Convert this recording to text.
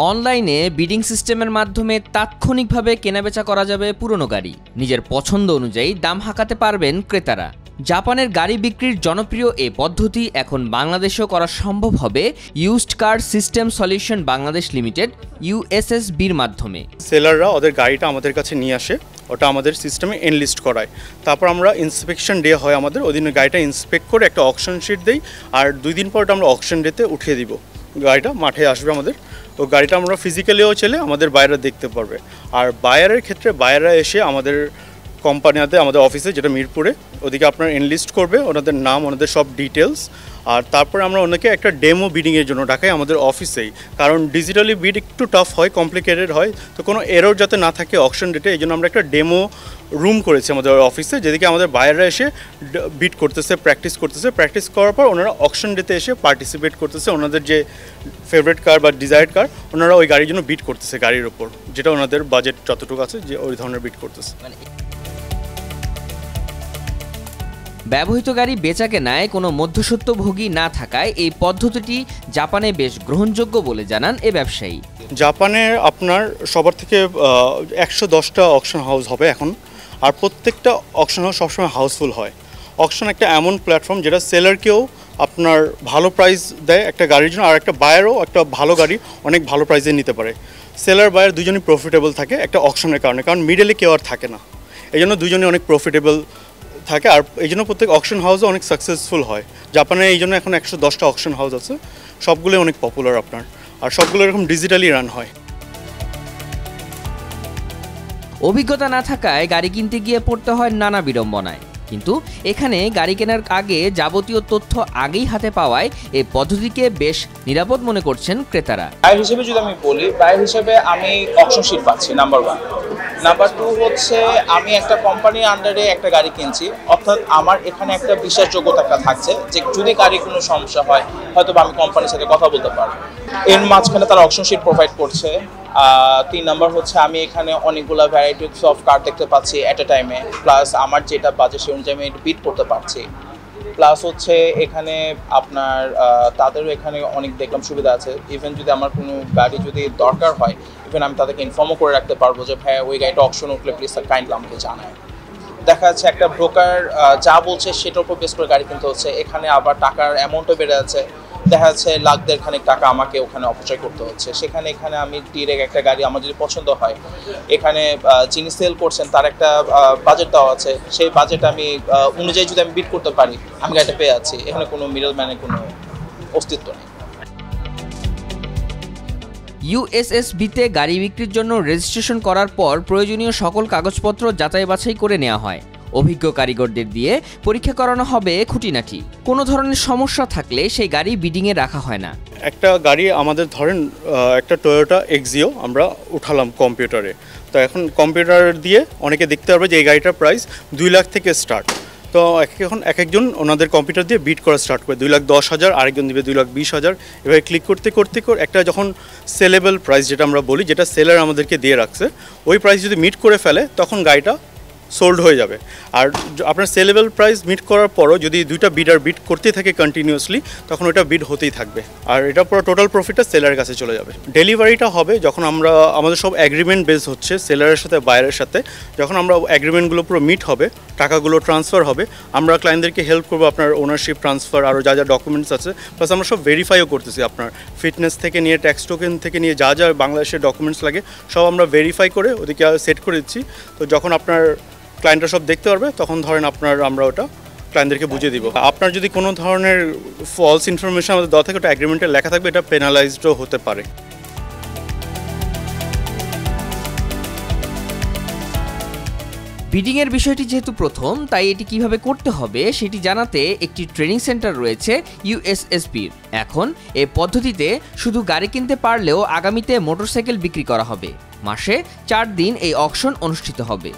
অনলাইনে বিডিং সিস্টেমের মাধ্যমে তাৎক্ষণিকভাবে কেনাবেচা করা যাবে পুরনো গাড়ি। নিজের পছন্দ অনুযায়ী দাম হাঁকাতে পারবেন ক্রেতারা। জাপানের গাড়ি বিক্রির জনপ্রিয় এই পদ্ধতি এখন বাংলাদেশেও করা সম্ভব হবে used car system solution Bangladesh limited ইউএসএসবির মাধ্যমে। সেলাররা ওদের গাড়িটা আমাদের কাছে নিয়ে আসে, ওটা আমাদের সিস্টেমে এনলিস্ট করায়, তারপর আমরা ইন্সপেকশন ডে হয় আমাদের, ওই দিনে গাড়িটা ইন্সপেক্ট করে একটা অকশন শিট দেই, আর 2 দিন পর আমরা অকশন ডেতে উঠিয়ে দিব। গাড়িটা মাঠে আসবে আমাদের, তো গাড়িটা আমরা ফিজিক্যালিও চলে আমাদের বায়াররা দেখতে পারবে। আর বায়ারের ক্ষেত্রে বায়াররা এসে আমাদের কোম্পানিতে, আমাদের অফিসে যেটা মিরপুরে, ওদিকে আপনার এনলিস্ট করবে ওনাদের নাম, ওনাদের সব ডিটেলস, আর তারপরে আমরা ওনাকে একটা ডেমো বিডিংয়ের জন্য ডাকাই আমাদের অফিসেই। কারণ ডিজিটালি বিড একটু টাফ হয়, কমপ্লিকেটেড হয়, তো কোনো এরর যাতে না থাকে অকশন ডেটে, এই জন্য আমরা একটা ডেমো রুম করেছি আমাদের অফিসে, যেদিকে আমাদের বায়াররা এসে বিড করতেছে, প্র্যাকটিস করার পর ওনারা অকশন ডেতে এসে পার্টিসিপেট করতেছে। ওনাদের যে ফেভারিট কার বা ডিজায়ার্ড কার, ওনারা ওই গাড়ির জন্য বিড করতেছে, গাড়ির ওপর যেটা ওনাদের বাজেট যতটুকু আছে যে ওই ধরনের বিড করতেছে। ব্যবহৃত গাড়ি বেচাকেনায় কোনো মধ্যস্বত্বভোগী না থাকায় এই পদ্ধতিটি জাপানে বেশ গ্রহণযোগ্য বলে জানান এ ব্যবসায়ী। জাপানে আপনার সবার থেকে 110টা অকশন হাউস হবে এখন, আর প্রত্যেকটা অকশন হাউস সবসময় হাউসফুল হয়। অকশন একটা এমন প্ল্যাটফর্ম যেটা সেলারকেও আপনার ভালো প্রাইস দেয় একটা গাড়ির জন্য, আর একটা বায়ারও একটা ভালো গাড়ি অনেক ভালো প্রাইসে নিতে পারে। সেলার বায়ার দুজনই প্রফিটেবল থাকে একটা অকশনের কারণে, কারণ মিডলে কেউ আর থাকে না, এই জন্য দুজনই অনেক প্রফিটেবল থাকে। আর এই জন্য প্রত্যেক অকশন হাউসও অনেক সাকসেসফুল হয় জাপানে। এই জন্য এখন 110টা অকশন হাউস আছে, সবগুলোই অনেক পপুলার আপনার, আর সবগুলো এরকম ডিজিটালি রান হয়। অভিজ্ঞতা না থাকায় গাড়ি কিনতে গিয়ে পড়তে হয় নানা বিড়ম্বনায়, কিন্তু এখানে গাড়ি কেনার আগে যাবতীয় তথ্য আগেই হাতে পাওয়ায় এই পদ্ধতিকে বেশ নিরাপদ মনে করছেন ক্রেতারা। বায়ার হিসেবে যদি আমি বলি, বায়ার হিসেবে আমি অকশন শিট পাচ্ছি নাম্বার 1। নাম্বার 2 হচ্ছে আমি একটা কোম্পানির আন্ডারে একটা গাড়ি কিনছি, অর্থাৎ আমার এখানে একটা বিশ্বাসযোগ্যতা একটা থাকছে যে যদি গাড়ির কোনো সমস্যা হয় হয়তো আমি কোম্পানির সাথে কথা বলতে পারবো। এর মাঝখানে তারা অকশন শিট প্রোভাইড করছে। 3 নাম্বার হচ্ছে আমি এখানে অনেকগুলো ভ্যারাইটিস অফ কার দেখতে পাচ্ছি অ্যাট এ টাইমে, প্লাস আমার যেটা বাজেট সেই অনুযায়ী আমি বিট করতে পারছি। প্লাস হচ্ছে এখানে আপনার তাদেরও এখানে অনেক দেখলাম সুবিধা আছে। ইভেন যদি আমার কোনো গাড়ি যদি দরকার হয়, ইভেন আমি তাদেরকে ইনফর্মও করে রাখতে পারবো যে ভাই ওই গাড়িটা অকশন উঠলে প্লিজ কাইন্ডলি আমাকে জানায়। দেখা যাচ্ছে একটা ব্রোকার যা বলছে সেটার উপর বেস করে গাড়ি কিনতে হচ্ছে, এখানে আবার টাকার অ্যামাউন্টও বেড়ে যাচ্ছে, দেখা যাচ্ছে লাখ দেড় খানিক টাকা আমাকে ওখানে অপচয় করতে হচ্ছে। এখানে আমি ডিরেক্ট একটা গাড়ি আমার যদি পছন্দ হয়, এখানে যিনি সেল করছেন তার একটা বাজেট দেওয়া আছে, সেই বাজেট আমি অনুযায়ী যদি আমি বিড করতে পারি, আমি গাড়িটা পেয়ে যাচ্ছি। এখানে কোনো মিডল ম্যানের কোনো অস্তিত্ব নেই। ইউএসএসবিতে গাড়ি বিক্রির জন্য রেজিস্ট্রেশন করার পর প্রয়োজনীয় সকল কাগজপত্র যাচাই বাছাই করে নেওয়া হয়। অভিজ্ঞ কারিগরদের দিয়ে পরীক্ষা করানো হবে খুঁটিনাটি। কোনো ধরনের সমস্যা থাকলে সেই গাড়ি বিডিংয়ে রাখা হয় না। একটা গাড়ি আমাদের ধরেন একটা টয়োটা এক্সিও আমরা উঠালাম কম্পিউটারে, তো এখন কম্পিউটার দিয়ে অনেকে দেখতে পারবে যে এই গাড়িটার প্রাইস 2 লাখ থেকে স্টার্ট। তো এখন এক একজন ওনাদের কম্পিউটার দিয়ে বিড করা স্টার্ট করে 2,10,000, আরেকজন দিবে 2,20,000। এভাবে ক্লিক করতে একটা যখন সেলেবল প্রাইস যেটা আমরা বলি, যেটা সেলার আমাদেরকে দিয়ে রাখছে, ওই প্রাইস যদি মিট করে ফেলে তখন গাড়িটা সোল্ড হয়ে যাবে। আর আপনার সেলেবল প্রাইস মিট করার পরও যদি 2টা বিডার বিড করতেই থাকে কন্টিনিউয়াসলি, তখন ওটা বিড হতেই থাকবে, আর এটা পুরো টোটাল প্রফিটটা সেলারের কাছে চলে যাবে। ডেলিভারিটা হবে যখন আমাদের সব অ্যাগ্রিমেন্ট বেস হচ্ছে সেলারের সাথে বায়ারের সাথে, যখন আমরা অ্যাগ্রিমেন্টগুলো পুরো মিট হবে, টাকাগুলো ট্রান্সফার হবে, আমরা ক্লায়েন্টদেরকে হেল্প করবো আপনার ওনারশিপ ট্রান্সফার, আরও যা যা ডকুমেন্টস আছে, প্লাস আমরা সব ভেরিফাইও করতেছি। আপনার ফিটনেস থেকে নিয়ে ট্যাক্স টোকেন থেকে নিয়ে যা যা বাংলাদেশের ডকুমেন্টস লাগে সব আমরা ভেরিফাই করে ওদিকে সেট করে দিচ্ছি। তো যখন আপনার ক্লায়েন্টরা সব দেখতে পারবে, তখন ধরেন আমরা ওটা ক্লায়েন্টদেরকে বুঝিয়ে দিব। আপনার যদি কোনো ধরনের ফলস ইনফরমেশন আমাদের দেওয়া থাকে, ওটা অ্যাগ্রিমেন্টে লেখা থাকবে, এটা পেনালাইজডও হতে পারে। বিডিংয়ের বিষয়টি যেহেতু প্রথম, তাই এটি কিভাবে করতে হবে সেটি জানাতে একটি ট্রেনিং সেন্টার রয়েছে ইউএসএসবির। এখন এই পদ্ধতিতে শুধু গাড়ি কিনতে পারলেও আগামীতে মোটরসাইকেল বিক্রি করা হবে। মাসে 4 দিন এই অকশন অনুষ্ঠিত হবে।